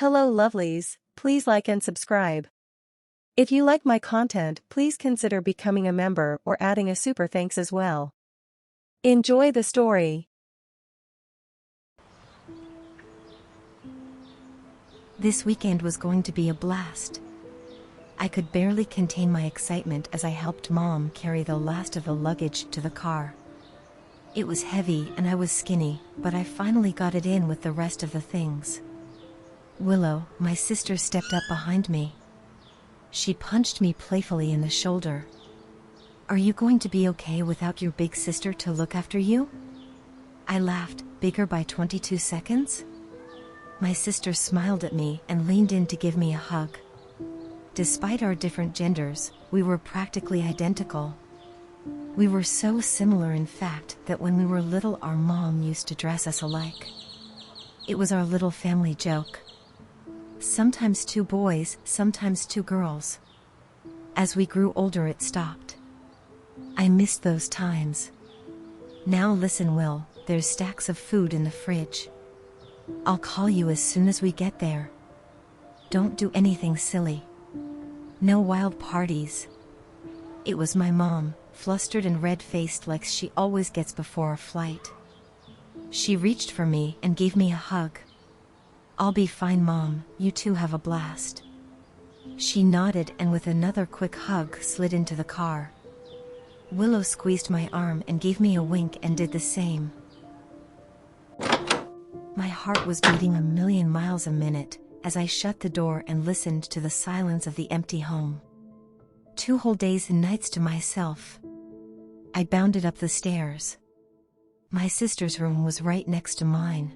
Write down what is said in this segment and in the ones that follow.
Hello lovelies, please like and subscribe. If you like my content, please consider becoming a member or adding a super thanks as well. Enjoy the story. This weekend was going to be a blast. I could barely contain my excitement as I helped Mom carry the last of the luggage to the car. It was heavy and I was skinny, but I finally got it in with the rest of the things. Willow, my sister, stepped up behind me. She punched me playfully in the shoulder. "Are you going to be okay without your big sister to look after you?" I laughed, bigger by 22 seconds? My sister smiled at me and leaned in to give me a hug. Despite our different genders, we were practically identical. We were so similar, in fact, that when we were little our mom used to dress us alike. It was our little family joke. Sometimes 2 boys, sometimes 2 girls. As we grew older it stopped. I missed those times. Now listen, Will, there's stacks of food in the fridge. I'll call you as soon as we get there. Don't do anything silly. No wild parties. It was my mom, flustered and red-faced like she always gets before a flight. She reached for me and gave me a hug. "I'll be fine, Mom, you two have a blast." She nodded and with another quick hug slid into the car. Willow squeezed my arm and gave me a wink and did the same. My heart was beating 1,000,000 miles a minute as I shut the door and listened to the silence of the empty home. 2 whole days and nights to myself. I bounded up the stairs. My sister's room was right next to mine.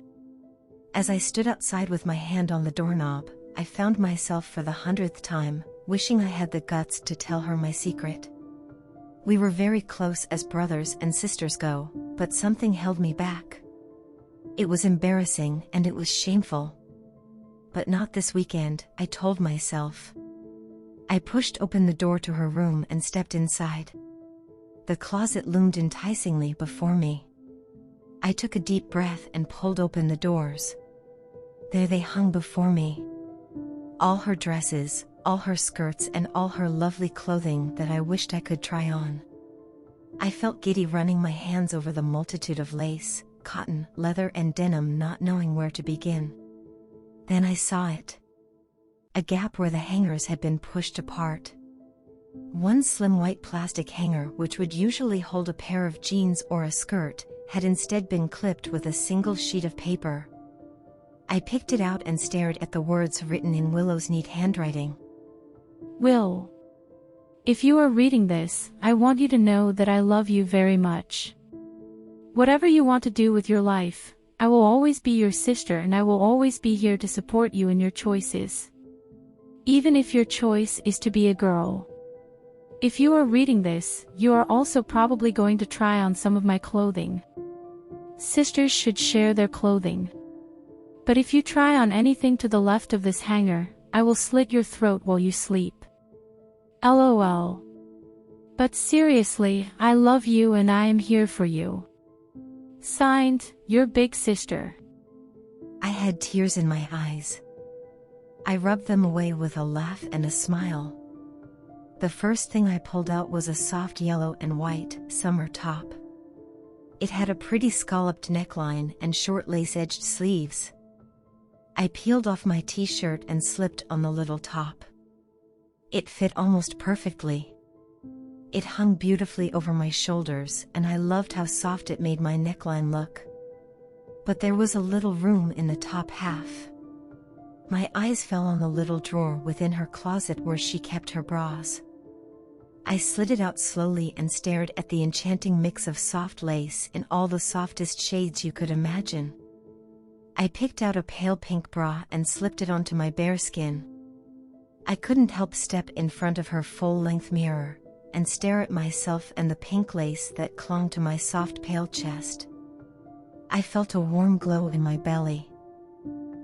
As I stood outside with my hand on the doorknob, I found myself for the 100th time, wishing I had the guts to tell her my secret. We were very close as brothers and sisters go, but something held me back. It was embarrassing and it was shameful. But not this weekend, I told myself. I pushed open the door to her room and stepped inside. The closet loomed enticingly before me. I took a deep breath and pulled open the doors. There they hung before me. All her dresses, all her skirts, and all her lovely clothing that I wished I could try on. I felt giddy running my hands over the multitude of lace, cotton, leather, and denim, not knowing where to begin. Then I saw it. A gap where the hangers had been pushed apart. One slim white plastic hanger, which would usually hold a pair of jeans or a skirt, had instead been clipped with a single sheet of paper. I picked it out and stared at the words written in Willow's neat handwriting. "Will, if you are reading this, I want you to know that I love you very much. Whatever you want to do with your life, I will always be your sister and I will always be here to support you in your choices. Even if your choice is to be a girl. If you are reading this, you are also probably going to try on some of my clothing. Sisters should share their clothing. But if you try on anything to the left of this hanger, I will slit your throat while you sleep. LOL. But seriously, I love you and I am here for you. Signed, your big sister." I had tears in my eyes. I rubbed them away with a laugh and a smile. The first thing I pulled out was a soft yellow and white summer top. It had a pretty scalloped neckline and short lace-edged sleeves. I peeled off my t-shirt and slipped on the little top. It fit almost perfectly. It hung beautifully over my shoulders and I loved how soft it made my neckline look. But there was a little room in the top half. My eyes fell on the little drawer within her closet where she kept her bras. I slid it out slowly and stared at the enchanting mix of soft lace in all the softest shades you could imagine. I picked out a pale pink bra and slipped it onto my bare skin. I couldn't help step in front of her full-length mirror and stare at myself and the pink lace that clung to my soft pale chest. I felt a warm glow in my belly.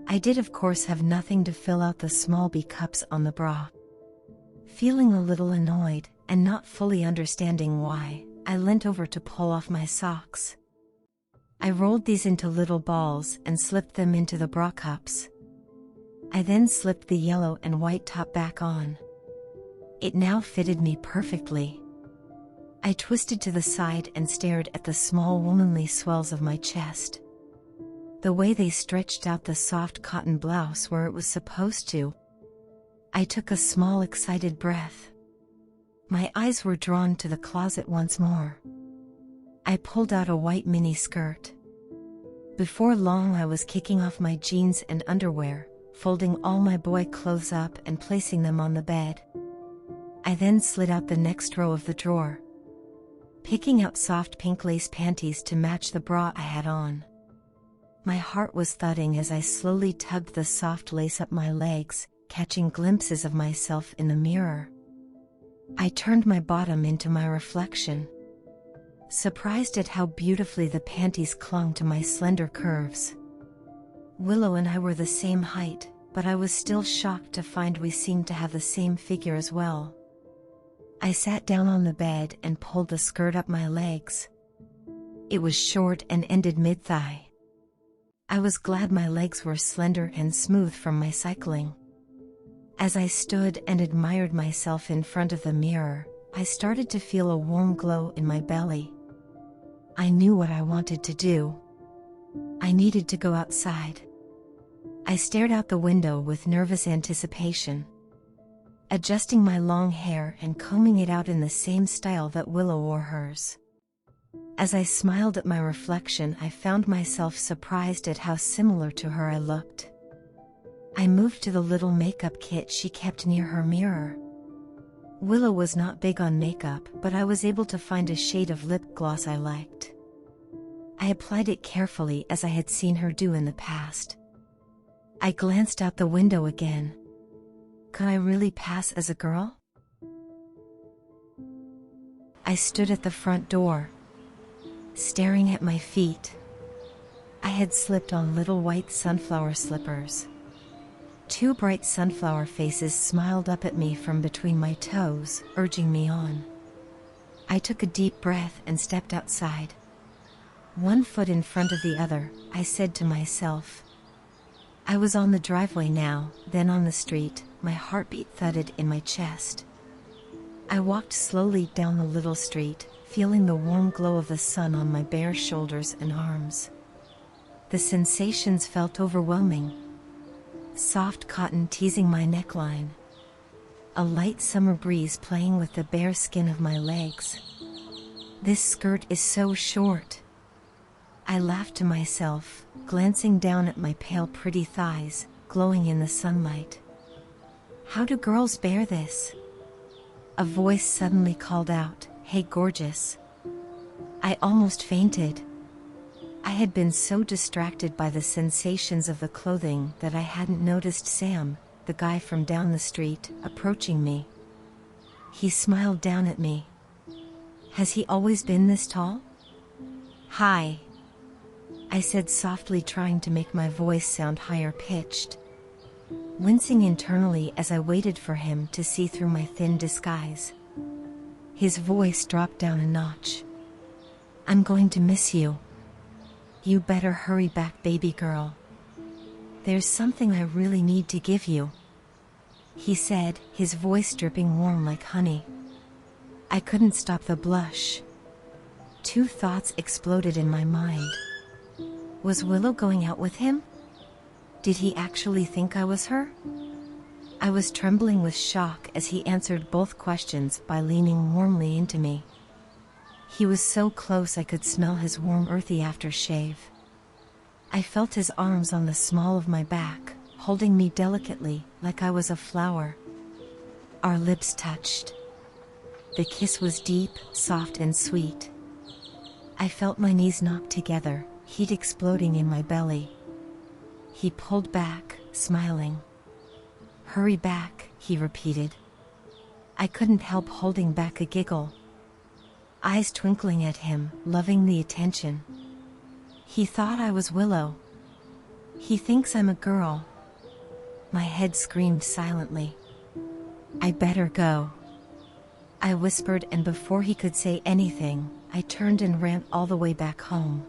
I did of course have nothing to fill out the small B cups on the bra. Feeling a little annoyed and not fully understanding why, I leant over to pull off my socks. I rolled these into little balls and slipped them into the bra cups. I then slipped the yellow and white top back on. It now fitted me perfectly. I twisted to the side and stared at the small womanly swells of my chest. The way they stretched out the soft cotton blouse where it was supposed to. I took a small excited breath. My eyes were drawn to the closet once more. I pulled out a white mini skirt. Before long I was kicking off my jeans and underwear, folding all my boy clothes up and placing them on the bed. I then slid out the next row of the drawer, picking out soft pink lace panties to match the bra I had on. My heart was thudding as I slowly tugged the soft lace up my legs, catching glimpses of myself in the mirror. I turned my bottom into my reflection, surprised at how beautifully the panties clung to my slender curves. Willow and I were the same height, but I was still shocked to find we seemed to have the same figure as well. I sat down on the bed and pulled the skirt up my legs. It was short and ended mid-thigh. I was glad my legs were slender and smooth from my cycling. As I stood and admired myself in front of the mirror, I started to feel a warm glow in my belly. I knew what I wanted to do. I needed to go outside. I stared out the window with nervous anticipation, adjusting my long hair and combing it out in the same style that Willow wore hers. As I smiled at my reflection, I found myself surprised at how similar to her I looked. I moved to the little makeup kit she kept near her mirror. Willow was not big on makeup, but I was able to find a shade of lip gloss I liked. I applied it carefully as I had seen her do in the past. I glanced out the window again. Could I really pass as a girl? I stood at the front door, staring at my feet. I had slipped on little white sunflower slippers. Two bright sunflower faces smiled up at me from between my toes, urging me on. I took a deep breath and stepped outside. One foot in front of the other, I said to myself. I was on the driveway now, then on the street, my heartbeat thudded in my chest. I walked slowly down the little street, feeling the warm glow of the sun on my bare shoulders and arms. The sensations felt overwhelming. Soft cotton teasing my neckline. A light summer breeze playing with the bare skin of my legs. This skirt is so short. I laughed to myself, glancing down at my pale pretty thighs, glowing in the sunlight. How do girls bear this? A voice suddenly called out, "Hey gorgeous." I almost fainted. I had been so distracted by the sensations of the clothing that I hadn't noticed Sam, the guy from down the street, approaching me. He smiled down at me. Has he always been this tall? Hi, I said softly, trying to make my voice sound higher pitched, wincing internally as I waited for him to see through my thin disguise. His voice dropped down a notch. I'm going to miss you. You better hurry back, baby girl. There's something I really need to give you, he said, his voice dripping warm like honey. I couldn't stop the blush. Two thoughts exploded in my mind. Was Willow going out with him? Did he actually think I was her? I was trembling with shock as he answered both questions by leaning warmly into me. He was so close I could smell his warm earthy aftershave. I felt his arms on the small of my back, holding me delicately, like I was a flower. Our lips touched. The kiss was deep, soft and sweet. I felt my knees knock together, heat exploding in my belly. He pulled back, smiling. Hurry back, he repeated. I couldn't help holding back a giggle. Eyes twinkling at him, loving the attention. He thought I was Willow. He thinks I'm a girl. My head screamed silently. I better go, I whispered, and before he could say anything, I turned and ran all the way back home.